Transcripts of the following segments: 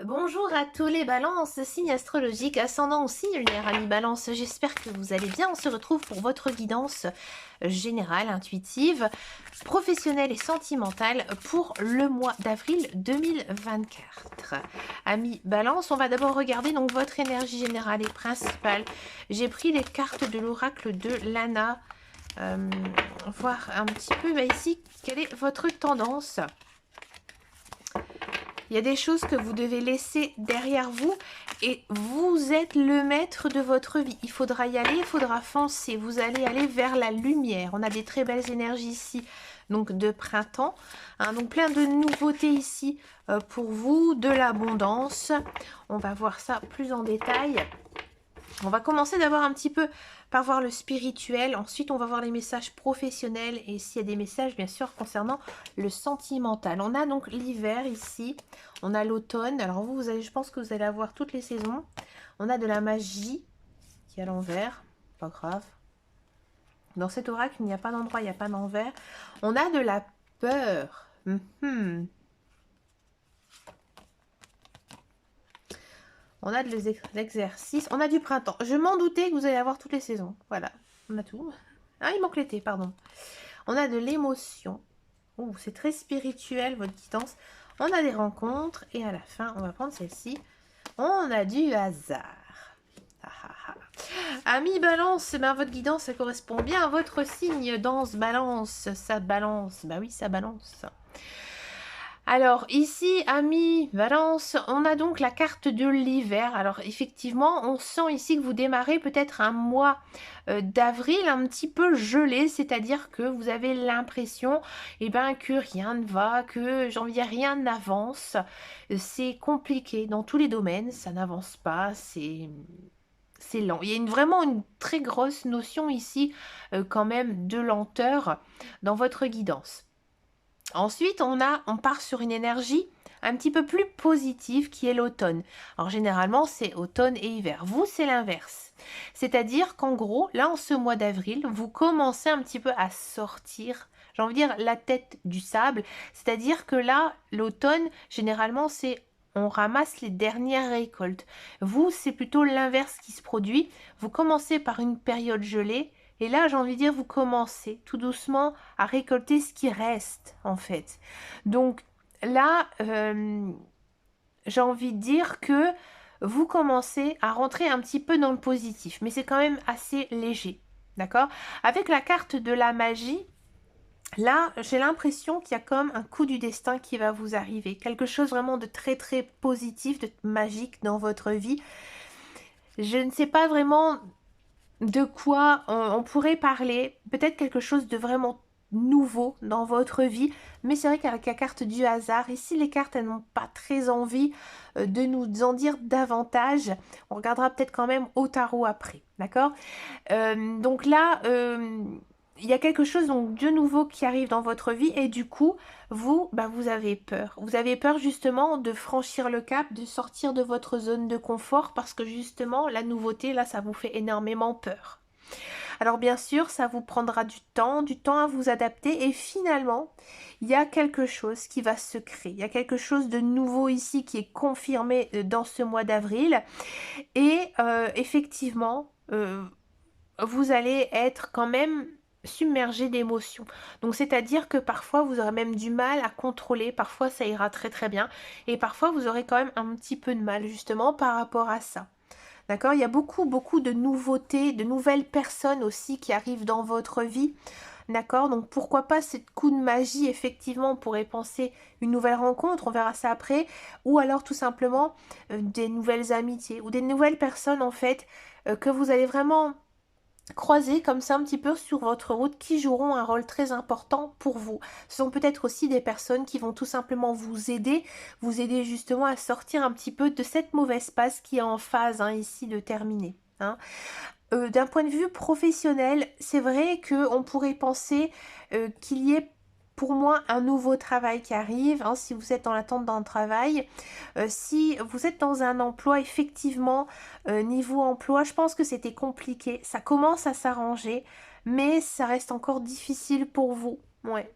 Bonjour à tous les balances, signe astrologique, ascendant aussi, lunaire, ami balance, j'espère que vous allez bien. On se retrouve pour votre guidance générale, intuitive, professionnelle et sentimentale pour le mois d'avril 2024. Ami balance, on va d'abord regarder donc votre énergie générale et principale. J'ai pris les cartes de l'oracle de Lana, voir un petit peu ici quelle est votre tendance. Il y a des choses que vous devez laisser derrière vous et vous êtes le maître de votre vie. Il faudra y aller, il faudra foncer. Vous allez aller vers la lumière. On a des très belles énergies ici, donc de printemps. Hein, donc plein de nouveautés ici pour vous, de l'abondance. On va voir ça plus en détail. On va commencer d'abord un petit peu par voir le spirituel, ensuite on va voir les messages professionnels et s'il y a des messages bien sûr concernant le sentimental. On a donc l'hiver ici, on a l'automne, alors vous allez, je pense que vous allez avoir toutes les saisons. On a de la magie qui est à l'envers, pas grave. Dans cet oracle il n'y a pas d'endroit, il n'y a pas d'envers. On a de la peur. On a de l'exercice, on a du printemps. Je m'en doutais que vous allez avoir toutes les saisons. Voilà, on a tout. Ah, il manque l'été, pardon. On a de l'émotion. Oh, c'est très spirituel, votre guidance. On a des rencontres. Et à la fin, on va prendre celle-ci. On a du hasard. Ah, ah, ah. Ami balance, ben, votre guidance, ça correspond bien à votre signe. Danse, balance, ça balance. Bah oui, ça balance. Alors ici, ami Valence, on a donc la carte de l'hiver. Alors effectivement, on sent ici que vous démarrez peut-être un mois d'avril un petit peu gelé, c'est-à-dire que vous avez l'impression que rien ne va, que j'en viens rien n'avance. C'est compliqué dans tous les domaines, ça n'avance pas, c'est lent. Il y a vraiment une très grosse notion ici quand même de lenteur dans votre guidance. Ensuite, on part sur une énergie un petit peu plus positive qui est l'automne. Alors généralement, c'est automne et hiver. Vous, c'est l'inverse. C'est-à-dire qu'en gros, là, en ce mois d'avril, vous commencez un petit peu à sortir, j'ai envie de dire, la tête du sable. C'est-à-dire que là, l'automne, généralement, c'est on ramasse les dernières récoltes. Vous, c'est plutôt l'inverse qui se produit. Vous commencez par une période gelée et là, j'ai envie de dire, vous commencez tout doucement à récolter ce qui reste, en fait. Donc là, j'ai envie de dire que vous commencez à rentrer un petit peu dans le positif, mais c'est quand même assez léger, d'accord? Avec la carte de la magie, là, j'ai l'impression qu'il y a comme un coup du destin qui va vous arriver. Quelque chose vraiment de très, très positif, de magique dans votre vie. Je ne sais pas vraiment de quoi on pourrait parler, peut-être quelque chose de vraiment nouveau dans votre vie, mais c'est vrai qu'avec la carte du hasard, ici les cartes elles n'ont pas très envie de nous en dire davantage, on regardera peut-être quand même au tarot après, d'accord. Donc là, il y a quelque chose donc de nouveau qui arrive dans votre vie et du coup, vous, vous avez peur. Vous avez peur justement de franchir le cap, de sortir de votre zone de confort parce que justement, la nouveauté, là, ça vous fait énormément peur. Alors bien sûr, ça vous prendra du temps à vous adapter et finalement, il y a quelque chose qui va se créer. Il y a quelque chose de nouveau ici qui est confirmé dans ce mois d'avril et effectivement, vous allez être quand même submergé d'émotions. Donc c'est-à-dire que parfois vous aurez même du mal à contrôler, parfois ça ira très très bien et parfois vous aurez quand même un petit peu de mal justement par rapport à ça. D'accord? Il y a beaucoup de nouveautés, de nouvelles personnes aussi qui arrivent dans votre vie. D'accord? Donc pourquoi pas cette coup de magie, effectivement, on pourrait penser une nouvelle rencontre, on verra ça après, ou alors tout simplement des nouvelles amitiés ou des nouvelles personnes en fait que vous allez vraiment croiser comme ça un petit peu sur votre route qui joueront un rôle très important pour vous. Ce sont peut-être aussi des personnes qui vont tout simplement vous aider justement à sortir un petit peu de cette mauvaise passe qui est en phase ici de terminer. D'un point de vue professionnel, c'est vrai qu'on pourrait penser qu'il y ait pour moi un nouveau travail qui arrive, si vous êtes dans l'attente d'un travail. Si vous êtes dans un emploi, effectivement, niveau emploi, je pense que c'était compliqué. Ça commence à s'arranger, mais ça reste encore difficile pour vous. Ouais.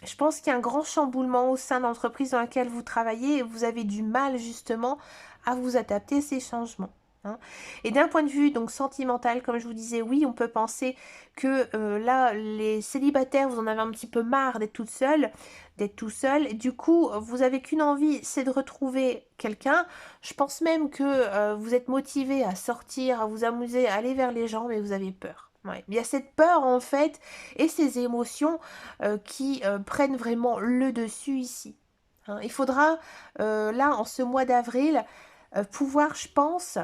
Je pense qu'il y a un grand chamboulement au sein de l'entreprise dans laquelle vous travaillez et vous avez du mal justement à vous adapter à ces changements. Hein. Et d'un point de vue donc sentimental, comme je vous disais, oui, on peut penser que là, les célibataires, vous en avez un petit peu marre d'être toute seule, d'être tout seul. Et du coup, vous avez qu'une envie, c'est de retrouver quelqu'un. Je pense même que vous êtes motivé à sortir, à vous amuser, à aller vers les gens, mais vous avez peur. Ouais. Il y a cette peur en fait et ces émotions qui prennent vraiment le dessus ici. Hein. Il faudra, là, en ce mois d'avril, pouvoir, je pense,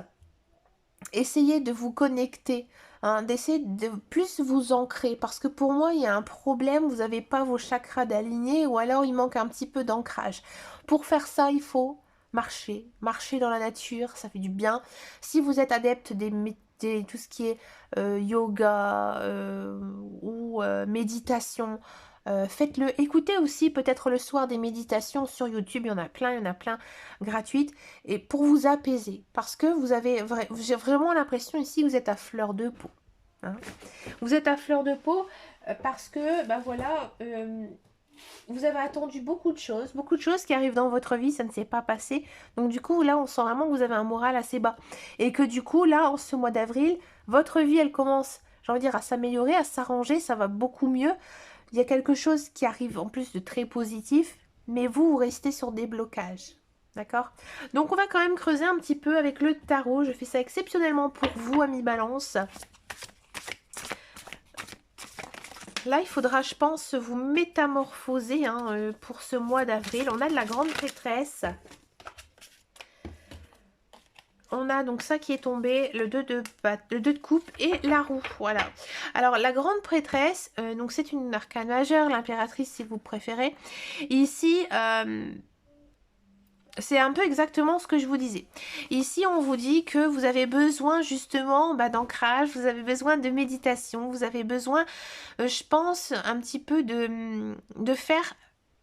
essayer de vous connecter, hein, d'essayer de plus vous ancrer. Parce que pour moi, il y a un problème, vous n'avez pas vos chakras d'alignés ou alors il manque un petit peu d'ancrage. Pour faire ça, il faut marcher dans la nature, ça fait du bien. Si vous êtes adepte tout ce qui est yoga ou méditation, faites-le. Écoutez aussi peut-être le soir des méditations sur YouTube, il y en a plein gratuites, et pour vous apaiser, parce que j'ai vraiment l'impression ici que vous êtes à fleur de peau. Hein. Vous êtes à fleur de peau parce que, ben voilà, vous avez attendu beaucoup de choses qui arrivent dans votre vie, ça ne s'est pas passé. Donc du coup, là, on sent vraiment que vous avez un moral assez bas. Et que du coup, là, en ce mois d'avril, votre vie, elle commence, j'ai envie de dire, à s'améliorer, à s'arranger, ça va beaucoup mieux. Il y a quelque chose qui arrive en plus de très positif, mais vous restez sur des blocages. D'accord? Donc on va quand même creuser un petit peu avec le tarot. Je fais ça exceptionnellement pour vous, amis Balance. Là, il faudra, je pense, vous métamorphoser hein, pour ce mois d'avril. On a de la grande prêtresse. On a donc ça qui est tombé, le 2 de coupe et la roue, voilà. Alors, la grande prêtresse, donc c'est une arcane majeure, l'impératrice si vous préférez. Ici, c'est un peu exactement ce que je vous disais. Ici, on vous dit que vous avez besoin justement d'ancrage, vous avez besoin de méditation, vous avez besoin, je pense, un petit peu de faire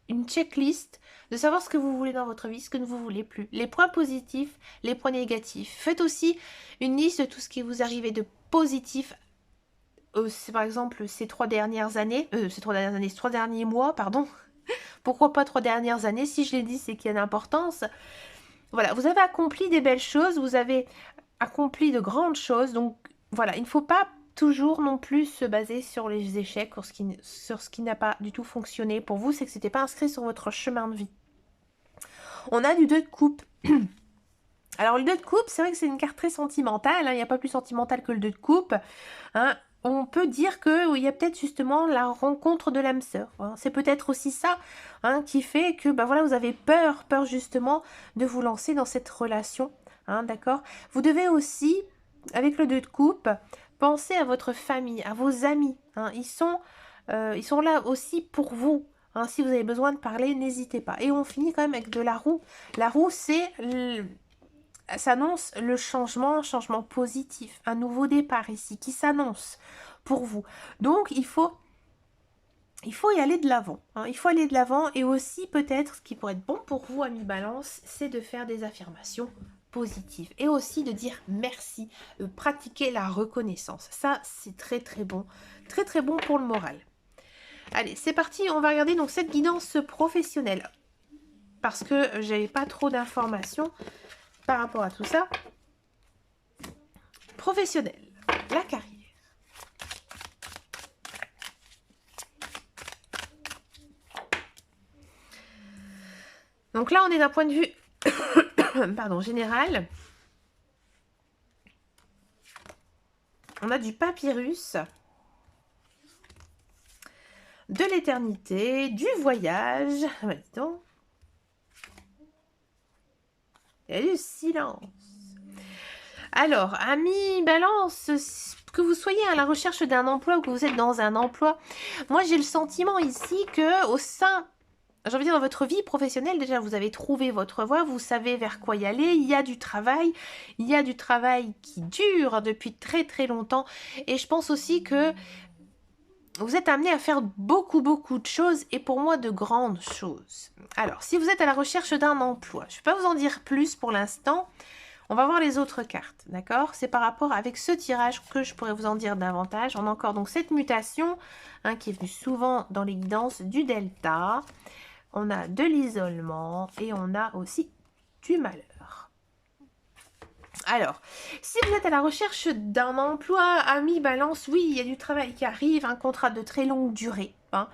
une checklist, de savoir ce que vous voulez dans votre vie, ce que vous ne voulez plus, les points positifs, les points négatifs. Faites aussi une liste de tout ce qui vous arrivait de positif. Par exemple, ces 3 derniers mois, pardon. Pourquoi pas 3 dernières années? Si je l'ai dit, c'est qu'il y a une importance. Voilà, vous avez accompli des belles choses, vous avez accompli de grandes choses. Donc voilà, il ne faut pas toujours non plus se baser sur les échecs, sur ce qui n'a pas du tout fonctionné pour vous, c'est que ce n'était pas inscrit sur votre chemin de vie. On a du 2 de coupe. Alors le 2 de coupe, c'est vrai que c'est une carte très sentimentale, hein, il n'y a pas plus sentimental que le 2 de coupe. Hein. On peut dire qu'il y a peut-être justement la rencontre de l'âme sœur. Hein. C'est peut-être aussi ça hein, qui fait que voilà, vous avez peur justement de vous lancer dans cette relation. Hein, d'accord? Vous devez aussi, avec le 2 de coupe, penser à votre famille, à vos amis. Hein. Ils sont là aussi pour vous. Hein. Si vous avez besoin de parler, n'hésitez pas. Et on finit quand même avec de la roue. La roue, ça annonce le changement, un changement positif, un nouveau départ ici qui s'annonce pour vous. Donc, il faut y aller de l'avant. Hein. Il faut aller de l'avant et aussi peut-être, ce qui pourrait être bon pour vous, amis Balance, c'est de faire des affirmations positives et aussi de dire merci, pratiquer la reconnaissance. Ça, c'est très très bon pour le moral. Allez, c'est parti, on va regarder donc cette guidance professionnelle parce que j'avais pas trop d'informations par rapport à tout ça. Professionnel, la carrière. Donc là, on est d'un point de vue pardon, général. On a du papyrus, de l'éternité, du voyage. Dis donc. Et du silence. Alors, amis Balance, que vous soyez à la recherche d'un emploi ou que vous êtes dans un emploi, moi j'ai le sentiment ici que au sein, j'ai envie de dire, dans votre vie professionnelle, déjà vous avez trouvé votre voie, vous savez vers quoi y aller, il y a du travail qui dure depuis très très longtemps et je pense aussi que vous êtes amené à faire beaucoup de choses et pour moi de grandes choses. Alors, si vous êtes à la recherche d'un emploi, je ne vais pas vous en dire plus pour l'instant. On va voir les autres cartes, d'accord? C'est par rapport avec ce tirage que je pourrais vous en dire davantage. On a encore donc cette mutation hein, qui est venue souvent dans les guidances du delta. On a de l'isolement et on a aussi du malheur. Alors, si vous êtes à la recherche d'un emploi, ami balance, oui, il y a du travail qui arrive, un contrat de très longue durée. Hein.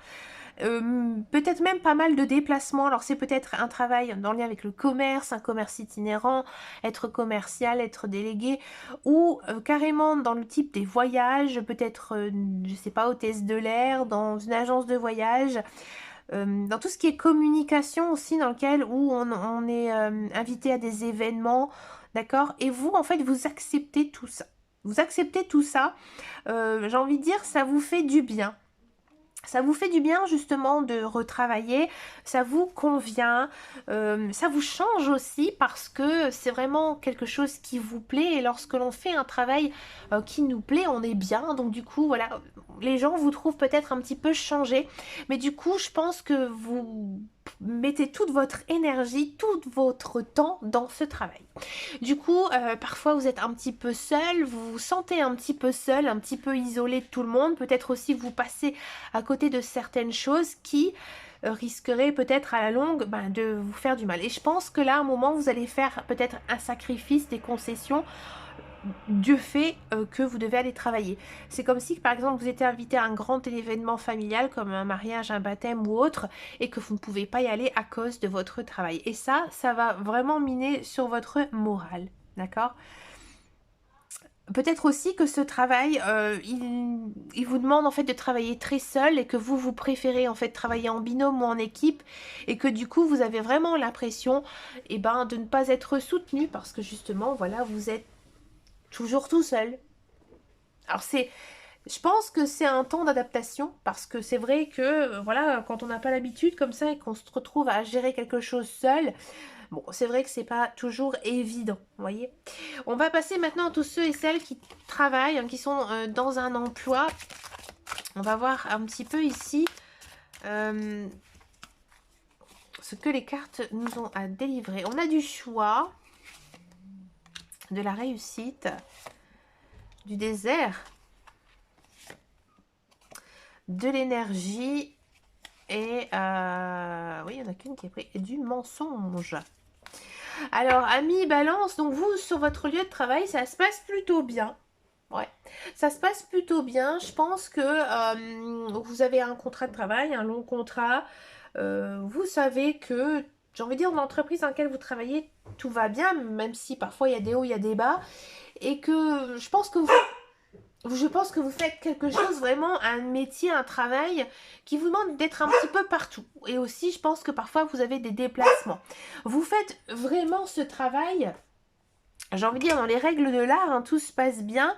Peut-être même pas mal de déplacements. Alors c'est peut-être un travail dans le lien avec le commerce, un commerce itinérant, être commercial, être délégué, ou carrément dans le type des voyages, peut-être, je sais pas, hôtesse de l'air, dans une agence de voyage, dans tout ce qui est communication aussi, dans lequel où on est invité à des événements, d'accord? Et vous, en fait, vous acceptez tout ça. Vous acceptez tout ça. J'ai envie de dire, ça vous fait du bien. Ça vous fait du bien justement de retravailler, ça vous convient, ça vous change aussi parce que c'est vraiment quelque chose qui vous plaît et lorsque l'on fait un travail qui nous plaît, on est bien. Donc du coup, voilà, les gens vous trouvent peut-être un petit peu changé, mais du coup, je pense que vous mettez toute votre énergie, tout votre temps dans ce travail. Du coup, parfois vous êtes un petit peu seul, vous vous sentez un petit peu seul, un petit peu isolé de tout le monde. Peut-être aussi vous passez à côté de certaines choses qui risqueraient peut-être à la longue de vous faire du mal. Et je pense que là, à un moment, vous allez faire peut-être un sacrifice, des concessions du fait que vous devez aller travailler. C'est comme si, par exemple, vous étiez invité à un grand événement familial comme un mariage, un baptême ou autre, et que vous ne pouvez pas y aller à cause de votre travail. Et ça va vraiment miner sur votre morale, d'accord? Peut-être aussi que ce travail, il vous demande en fait de travailler très seul et que vous préférez en fait travailler en binôme ou en équipe et que du coup vous avez vraiment l'impression de ne pas être soutenu parce que justement voilà vous êtes toujours tout seul. Alors je pense que c'est un temps d'adaptation parce que c'est vrai que voilà quand on n'a pas l'habitude comme ça et qu'on se retrouve à gérer quelque chose seul, bon c'est vrai que c'est pas toujours évident, vous voyez. On va passer maintenant à tous ceux et celles qui travaillent, hein, qui sont dans un emploi. On va voir un petit peu ici ce que les cartes nous ont à délivrer. On a du choix, de la réussite, du désert, de l'énergie et oui, il n'y en a qu'une qui est prise, et du mensonge. Alors, amis balance, donc vous, sur votre lieu de travail, ça se passe plutôt bien. Ouais, ça se passe plutôt bien. Je pense que vous avez un contrat de travail, un long contrat. Vous savez que, j'ai envie de dire, dans l'entreprise dans laquelle vous travaillez, tout va bien, même si parfois il y a des hauts, il y a des bas. Et que je pense que vous faites quelque chose, vraiment un métier, un travail qui vous demande d'être un petit peu partout. Et aussi, je pense que parfois vous avez des déplacements. Vous faites vraiment ce travail, j'ai envie de dire, dans les règles de l'art, hein, tout se passe bien.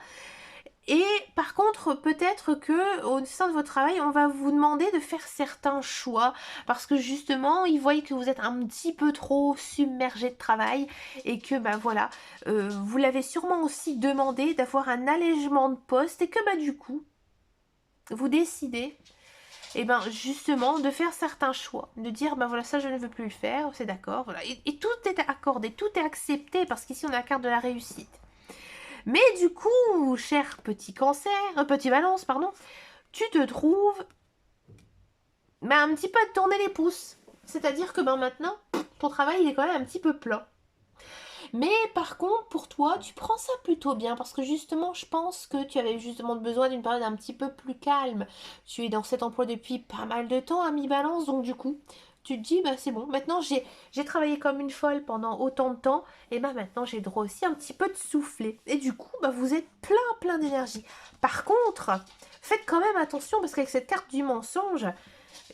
Et par contre, peut-être que au sein de votre travail, on va vous demander de faire certains choix parce que justement, ils voient que vous êtes un petit peu trop submergé de travail et que voilà, vous l'avez sûrement aussi demandé d'avoir un allègement de poste et que du coup, vous décidez justement de faire certains choix, de dire voilà, ça je ne veux plus le faire, c'est d'accord, voilà. Et tout est accordé, tout est accepté parce qu'ici on a la carte de la réussite. Mais du coup, cher petit cancer, petit balance, pardon, tu te trouves un petit peu à te tourner les pouces. C'est-à-dire que maintenant, ton travail il est quand même un petit peu plat. Mais par contre, pour toi, tu prends ça plutôt bien parce que justement, je pense que tu avais justement besoin d'une période un petit peu plus calme. Tu es dans cet emploi depuis pas mal de temps, ami balance, donc du coup, tu te dis, c'est bon, maintenant j'ai travaillé comme une folle pendant autant de temps, et maintenant j'ai le droit aussi un petit peu de souffler. Et du coup, vous êtes plein d'énergie. Par contre, faites quand même attention parce qu'avec cette carte du mensonge,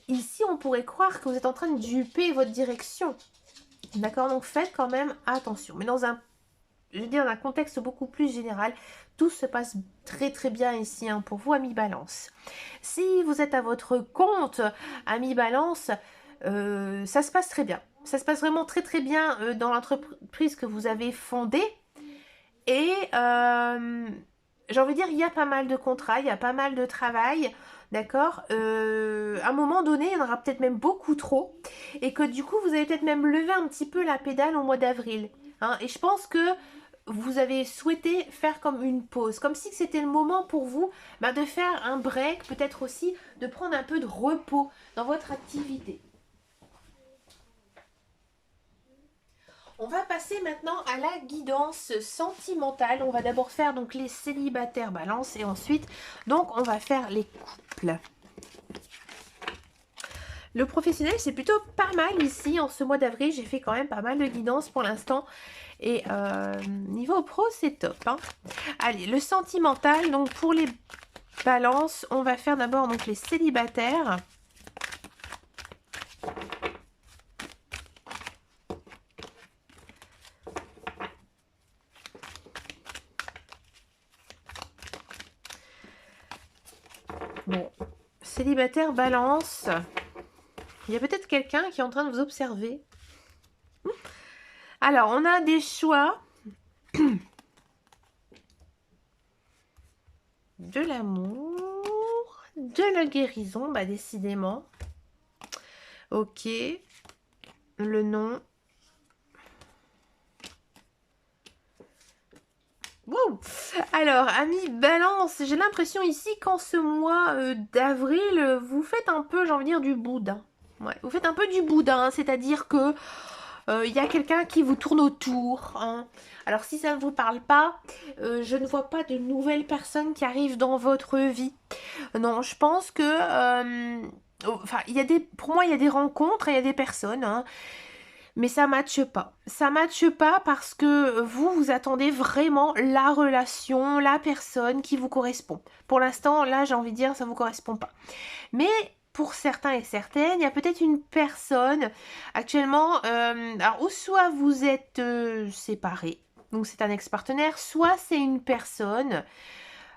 ici on pourrait croire que vous êtes en train de duper votre direction. D'accord, donc faites quand même attention. Mais dans un contexte beaucoup plus général, tout se passe très bien ici pour vous, amis balance. Si vous êtes à votre compte, amis balance, ça se passe très bien. Ça se passe vraiment très bien dans l'entreprise que vous avez fondée. Et j'ai envie de dire, il y a pas mal de contrats, il y a pas mal de travail. D'accord, à un moment donné, il y en aura peut-être même beaucoup trop. Et que du coup, vous allez peut-être même lever un petit peu la pédale au mois d'avril. Hein, et je pense que vous avez souhaité faire comme une pause, comme si c'était le moment pour vous de faire un break, peut-être aussi de prendre un peu de repos dans votre activité. On va passer maintenant à la guidance sentimentale. On va d'abord faire donc les célibataires balance et ensuite donc on va faire les couples. Le professionnel, c'est plutôt pas mal ici en ce mois d'avril. J'ai fait quand même pas mal de guidance pour l'instant. Et niveau pro, c'est top. Hein. Allez, le sentimental, donc pour les balances, on va faire d'abord donc les célibataires. Bon, célibataire balance. Il y a peut-être quelqu'un qui est en train de vous observer. Alors, on a des choix. De l'amour. De la guérison, décidément. Ok. Le nom. Wow. Alors, amis balance, j'ai l'impression ici qu'en ce mois d'avril, vous faites un peu, j'ai envie de dire, du boudin. Ouais, vous faites un peu du boudin, c'est-à-dire que il y a quelqu'un qui vous tourne autour. Hein. Alors, si ça ne vous parle pas, je ne vois pas de nouvelles personnes qui arrivent dans votre vie. Non, je pense que... enfin, pour moi, il y a des rencontres et il y a des personnes... Hein, mais ça matche pas. Ça matche pas parce que vous attendez vraiment la relation, la personne qui vous correspond. Pour l'instant, là, j'ai envie de dire, ça vous correspond pas. Mais pour certains et certaines, il y a peut-être une personne actuellement, alors ou soit vous êtes séparés, donc c'est un ex-partenaire, soit c'est une personne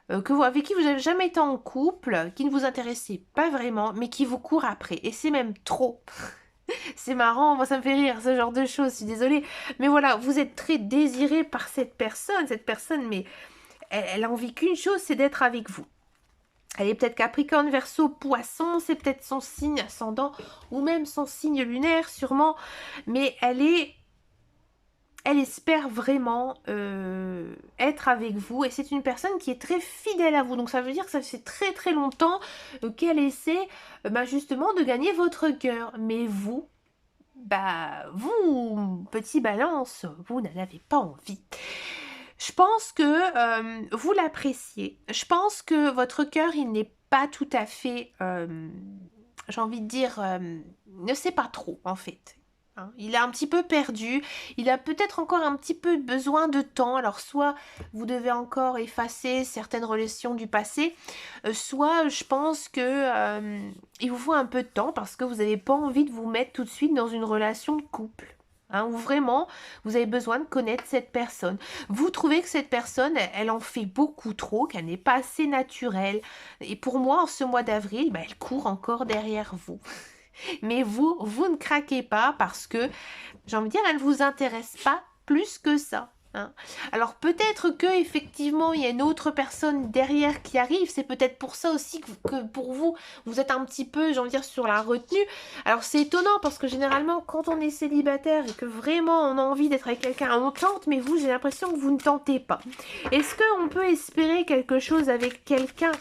avec qui vous n'avez jamais été en couple, qui ne vous intéressait pas vraiment, mais qui vous court après. Et c'est même trop. C'est marrant, moi ça me fait rire ce genre de choses, je suis désolée. Mais voilà, vous êtes très désiré par cette personne, mais elle a envie qu'une chose, c'est d'être avec vous. Elle est peut-être Capricorne, Verseau, Poisson, c'est peut-être son signe ascendant, ou même son signe lunaire sûrement, mais elle espère vraiment être avec vous et c'est une personne qui est très fidèle à vous. Donc ça veut dire que ça fait très très longtemps qu'elle essaie justement de gagner votre cœur. Mais vous, vous, petit balance, vous n'en avez pas envie. Je pense que vous l'appréciez. Je pense que votre cœur, il n'est pas tout à fait, j'ai envie de dire, ne sait pas trop en fait. Hein. Il est un petit peu perdu, il a peut-être encore un petit peu besoin de temps. Alors soit vous devez encore effacer certaines relations du passé, soit je pense que il vous faut un peu de temps parce que vous n'avez pas envie de vous mettre tout de suite dans une relation de couple. Hein, où vraiment vous avez besoin de connaître cette personne. Vous trouvez que cette personne, elle en fait beaucoup trop, qu'elle n'est pas assez naturelle. Et pour moi, en ce mois d'avril, elle court encore derrière vous. Mais vous ne craquez pas parce que, j'ai envie de dire, elle ne vous intéresse pas plus que ça. Hein. Alors peut-être que effectivement il y a une autre personne derrière qui arrive, c'est peut-être pour ça aussi que pour vous, vous êtes un petit peu, j'ai envie de dire, sur la retenue. Alors c'est étonnant parce que généralement quand on est célibataire et que vraiment on a envie d'être avec quelqu'un, on tente, mais vous j'ai l'impression que vous ne tentez pas. Est-ce qu'on peut espérer quelque chose avec quelqu'un,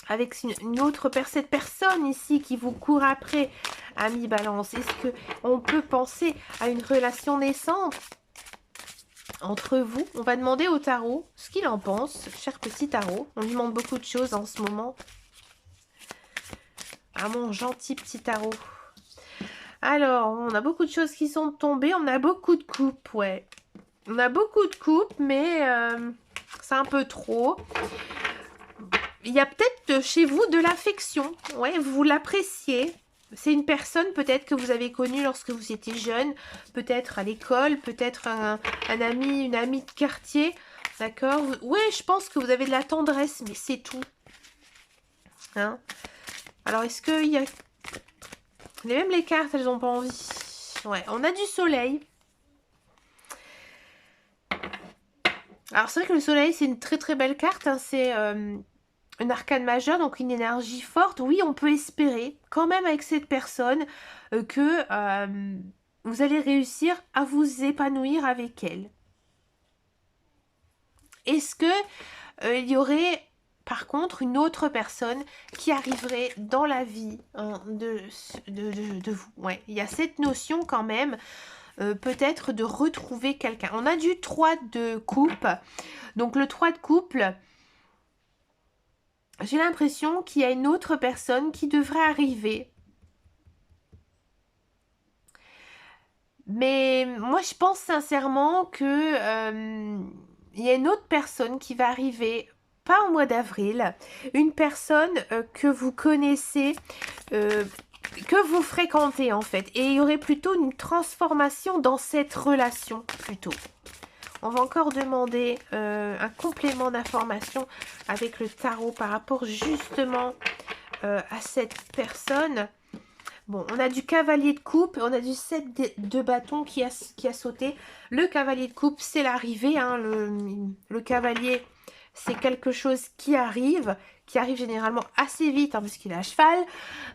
avec cette personne ici qui vous court après, ami balance? Est-ce qu'on peut penser à une relation naissante entre vous? On va demander au tarot ce qu'il en pense, cher petit tarot. On lui demande beaucoup de choses en ce moment. Ah mon gentil petit tarot. Alors, on a beaucoup de choses qui sont tombées. On a beaucoup de coupes, ouais. On a beaucoup de coupes, mais c'est un peu trop. Il y a peut-être chez vous de l'affection. Ouais, vous l'appréciez. C'est une personne peut-être que vous avez connue lorsque vous étiez jeune, peut-être à l'école, peut-être un ami, une amie de quartier, d'accord? Oui, je pense que vous avez de la tendresse, mais c'est tout. Hein? Alors, est-ce qu'il y a... Même les cartes, elles n'ont pas envie. Ouais, on a du soleil. Alors, c'est vrai que le soleil, c'est une très très belle carte. Hein. C'est... un arcane majeur, donc une énergie forte. Oui, on peut espérer, quand même avec cette personne, que vous allez réussir à vous épanouir avec elle. est-ce que il y aurait par contre une autre personne qui arriverait dans la vie hein, de vous. Ouais, il y a cette notion quand même, peut-être de retrouver quelqu'un. On a du 3 de coupe. Donc le 3 de couple, j'ai l'impression qu'il y a une autre personne qui devrait arriver. Mais moi, je pense sincèrement que il y a une autre personne qui va arriver, pas au mois d'avril, une personne que vous connaissez, que vous fréquentez en fait. Et il y aurait plutôt une transformation dans cette relation, plutôt. On va encore demander un complément d'information avec le tarot par rapport justement à cette personne. Bon, on a du cavalier de coupe, on a du 7 de bâton qui a sauté. Le cavalier de coupe, c'est l'arrivée. Hein, le cavalier, c'est quelque chose qui arrive généralement assez vite, hein, parce qu'il est à cheval.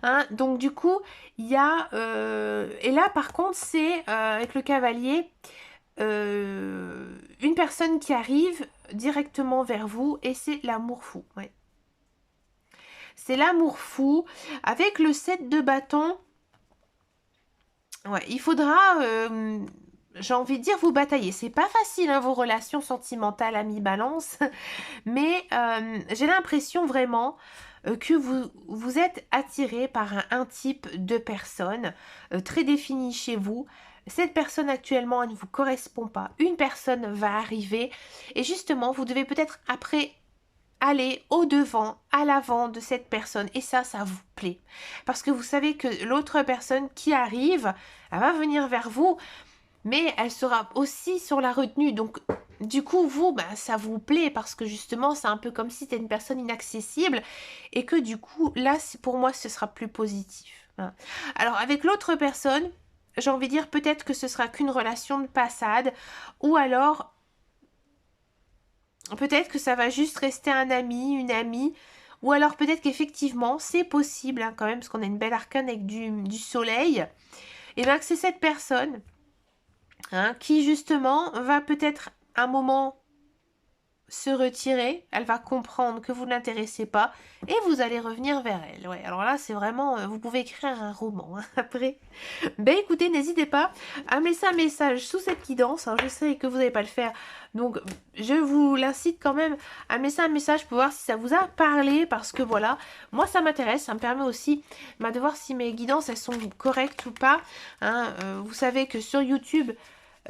Hein, donc du coup, il y a... et là, par contre, c'est avec le cavalier, une personne qui arrive directement vers vous, et c'est l'amour fou. Ouais. C'est l'amour fou. Avec le 7 de bâton, ouais, il faudra, j'ai envie de dire, vous batailler. C'est pas facile, hein, vos relations sentimentales, amis, balance. Mais j'ai l'impression vraiment que vous êtes attiré par un type de personne très défini chez vous. Cette personne actuellement, elle ne vous correspond pas. Une personne va arriver. Et justement, vous devez peut-être après aller au-devant, à l'avant de cette personne. Et ça vous plaît. Parce que vous savez que l'autre personne qui arrive, elle va venir vers vous, mais elle sera aussi sur la retenue. Donc, du coup, vous, ben, ça vous plaît parce que justement, c'est un peu comme si c'était une personne inaccessible. Et que du coup, là, pour moi, ce sera plus positif. Hein. Alors, avec l'autre personne, j'ai envie de dire peut-être que ce sera qu'une relation de passade. Ou alors... peut-être que ça va juste rester un ami, une amie, ou alors peut-être qu'effectivement, c'est possible hein, quand même, parce qu'on a une belle arcane avec du soleil, et bien que c'est cette personne hein, qui justement va peut-être un moment se retirer, elle va comprendre que vous ne l'intéressez pas, et vous allez revenir vers elle. Ouais, alors là, c'est vraiment, vous pouvez écrire un roman hein, après. Ben écoutez, n'hésitez pas à me laisser un message sous cette guidance. Hein, je sais que vous n'allez pas le faire, donc je vous l'incite quand même à me laisser un message pour voir si ça vous a parlé, parce que voilà, moi ça m'intéresse, ça me permet aussi de voir si mes guidances elles sont correctes ou pas. Hein, vous savez que sur YouTube,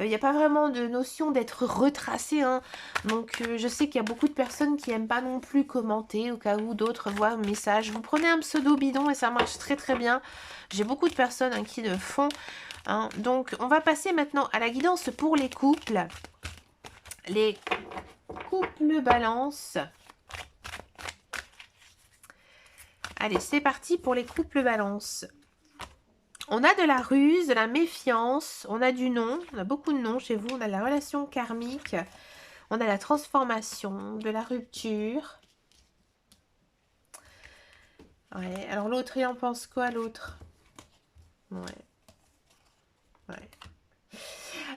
il n'y a pas vraiment de notion d'être retracé. Hein. Donc je sais qu'il y a beaucoup de personnes qui n'aiment pas non plus commenter au cas où d'autres voient un message. Vous prenez un pseudo bidon et ça marche très très bien. J'ai beaucoup de personnes hein, qui le font. Hein. Donc on va passer maintenant à la guidance pour les couples. Les couples balance. Allez, c'est parti pour les couples balance. On a de la ruse, de la méfiance, on a du non, on a beaucoup de non chez vous, on a la relation karmique, on a la transformation, de la rupture. Ouais, alors l'autre, il en pense quoi l'autre? Ouais. Ouais.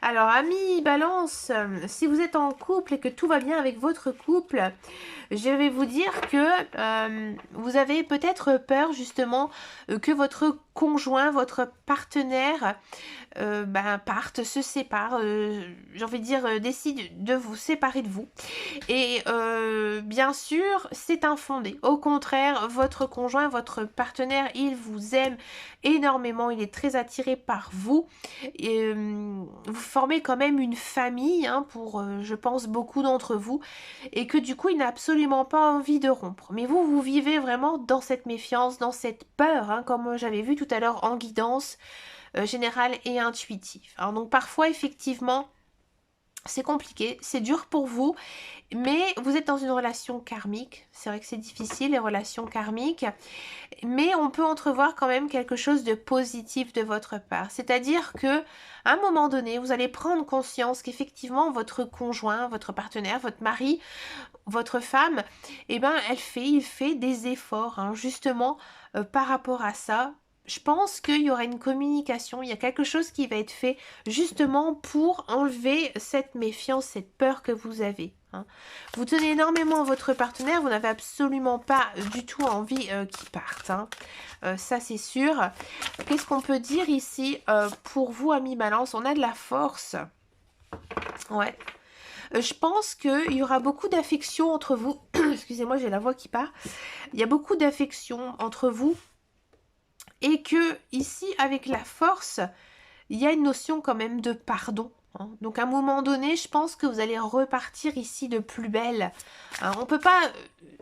Alors, amis balance, si vous êtes en couple et que tout va bien avec votre couple, je vais vous dire que vous avez peut-être peur justement que votre conjoint, votre partenaire parte, se sépare, j'ai envie de dire décide de vous séparer de vous. Et bien sûr, c'est infondé. Au contraire, votre conjoint, votre partenaire, il vous aime énormément, il est très attiré par vous. Et, vous formez quand même une famille hein, pour, je pense, beaucoup d'entre vous. Et que du coup, il n'a absolument pas envie de rompre. Mais vous, vous vivez vraiment dans cette méfiance, dans cette peur, hein, comme j'avais vu tout à l'heure en guidance générale et intuitive. Alors donc parfois, effectivement, c'est compliqué, c'est dur pour vous, mais vous êtes dans une relation karmique. C'est vrai que c'est difficile, les relations karmiques, mais on peut entrevoir quand même quelque chose de positif de votre part. C'est-à-dire que à un moment donné, vous allez prendre conscience qu'effectivement, votre conjoint, votre partenaire, votre mari, votre femme, eh ben, il fait des efforts, hein, justement, par rapport à ça. Je pense qu'il y aura une communication, il y a quelque chose qui va être fait justement pour enlever cette méfiance, cette peur que vous avez. hein. Vous tenez énormément à votre partenaire, vous n'avez absolument pas du tout envie qu'il parte, hein. Ça c'est sûr. Qu'est-ce qu'on peut dire ici pour vous, amis Balance? On a de la force. Ouais. Je pense qu'il y aura beaucoup d'affection entre vous. Excusez-moi, j'ai la voix qui part. Il y a beaucoup d'affection entre vous. Et que ici, avec la force, il y a une notion quand même de pardon. Hein. Donc à un moment donné, je pense que vous allez repartir ici de plus belle. Hein, on ne peut pas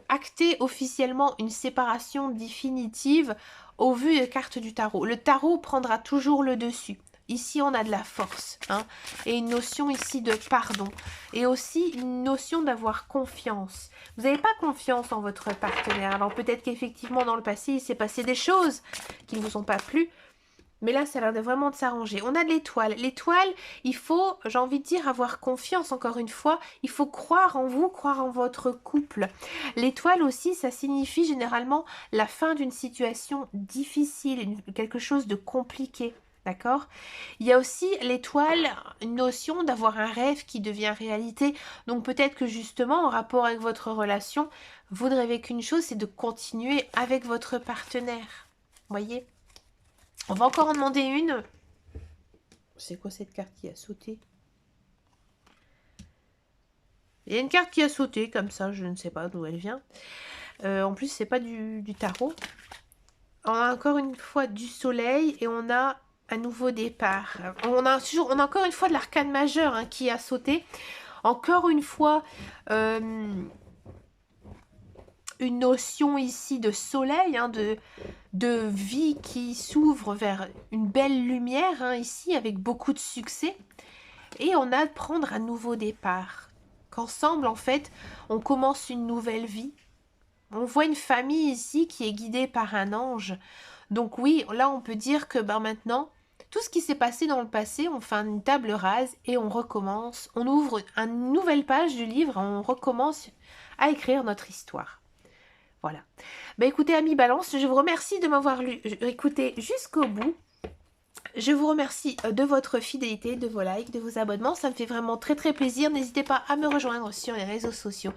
acter officiellement une séparation définitive au vu des cartes du tarot. Le tarot prendra toujours le dessus. Ici, on a de la force, hein, et une notion ici de pardon. Et aussi une notion d'avoir confiance. Vous n'avez pas confiance en votre partenaire. Alors peut-être qu'effectivement, dans le passé, il s'est passé des choses qui ne vous ont pas plu. Mais là, ça a l'air vraiment de s'arranger. On a de l'étoile. L'étoile, il faut, j'ai envie de dire, avoir confiance, encore une fois. Il faut croire en vous, croire en votre couple. L'étoile aussi, ça signifie généralement la fin d'une situation difficile, quelque chose de compliqué. D'accord? Il y a aussi l'étoile, une notion d'avoir un rêve qui devient réalité. Donc peut-être que justement, en rapport avec votre relation, vous ne rêvez qu'une chose, c'est de continuer avec votre partenaire. Voyez? On va encore en demander une. C'est quoi cette carte qui a sauté? Il y a une carte qui a sauté comme ça, je ne sais pas d'où elle vient. En plus, c'est pas du tarot. On a encore une fois du soleil et on a un nouveau départ. On a encore une fois de l'arcane majeur hein, qui a sauté. Encore une fois, une notion ici de soleil, hein, de vie qui s'ouvre vers une belle lumière, hein, ici, avec beaucoup de succès. Et on a de prendre un nouveau départ. Qu'ensemble, en fait, on commence une nouvelle vie. On voit une famille ici qui est guidée par un ange. Donc oui, là, on peut dire que maintenant, tout ce qui s'est passé dans le passé, on fait une table rase et on recommence. On ouvre une nouvelle page du livre, on recommence à écrire notre histoire. Voilà. Ben écoutez, amis Balance, je vous remercie de m'avoir écouté jusqu'au bout. Je vous remercie de votre fidélité, de vos likes, de vos abonnements. Ça me fait vraiment très très plaisir. N'hésitez pas à me rejoindre sur les réseaux sociaux.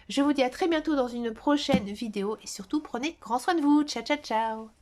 Je vous dis à très bientôt dans une prochaine vidéo. Et surtout, prenez grand soin de vous. Ciao, ciao, ciao.